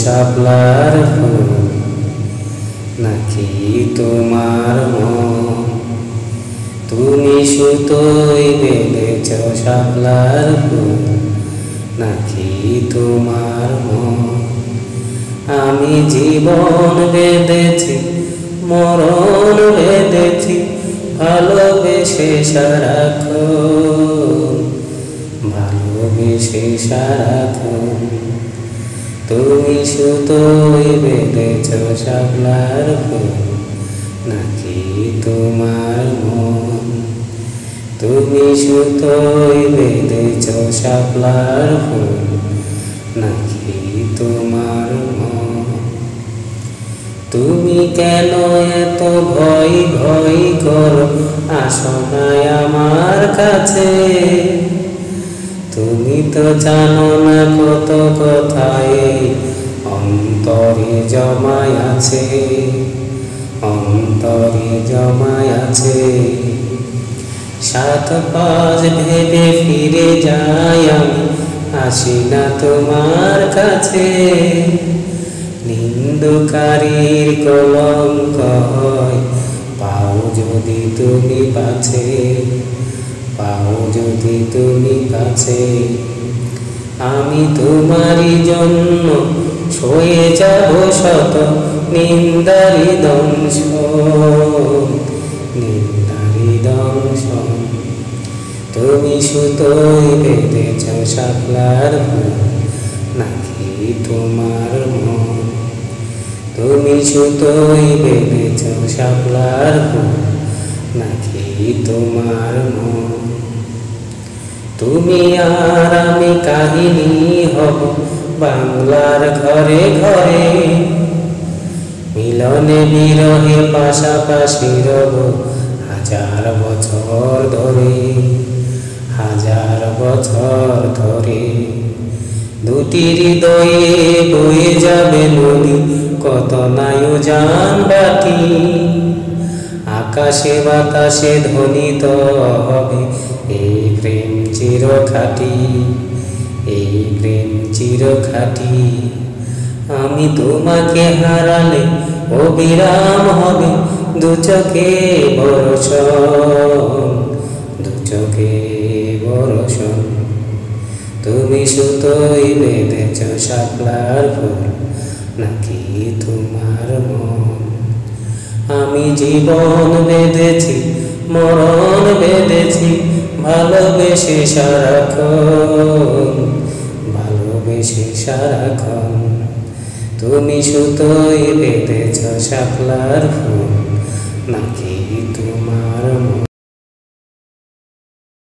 শাপলার ফুল নাকি তোমার মন? তুমি সুতোয় বেঁধেছ শাপলার ফুল নাকি তোমার মন? আমি জীবন বেঁধেছি, মরণ বেঁধেছি, ভালোবেসে সারাক্ষণ, ভালোবেসে সারাক্ষণ। তুমি সুতোয় বেঁধেছ শাপলার ফুল নাকি তোমার মন? তুমি সুতোয় বেঁধেছ শাপলার ফুল নাকি তোমার মন? তুমি কেন এত ভয় ভয় করো, আসো না আমার কাছে। তুমি তো জানো না কত কথায় অন্তরে জমায় আছে, অন্তরে জমায় আছে। সাত পাঁচ ভেবে ফিরে যাই আমি, আসি না তোমার কাছে। নিন্দুকারীর কলঙ্ক হয়, পাও যদি তুমি পাছে, পাও যদি তুমি কাছে। আমি তোমারই জন্য সয়ে যাব শত নিন্দারি দংশন, নিন্দারি দংশন। তুমি সুতোয় বেঁধেছ শাপলার ফুল নাকি তোমার মন? তুমি সুতোয় বেঁধেছ শাপলার ফুল নাকি তোমার মন? তুমি আর আমি কাহিনী হব বাংলার ঘরে ঘরে, মিলনে বিরহে পাশাপাশি রব হাজার বছর ধরে, হাজার বছর ধরে। দুটি হৃদয়ে বয়ে যাবে নদী, কত নায়ুজান বাটি। আকাশে বাতাসে ধ্বনিত হবে এই প্রেম চিরখাটি, এই প্রেম চিরখাটি। আমি তোমাকে হারালে অবিরাম হবে দু চোখে বর্ষণ, দু চোখে বর্ষণ। তুমি সুতোয় বেঁধেছ শাপলার ফুল নাকি তোমার মন? আমি জীবন বেঁধেছি, মরণ বেঁধেছি, ভালোবেসে সারাক্ষণ, ভালোবেসে সারাক্ষণ। তুমি সুতোয় বেঁধেছ শাপলার ফুল নাকি তোমার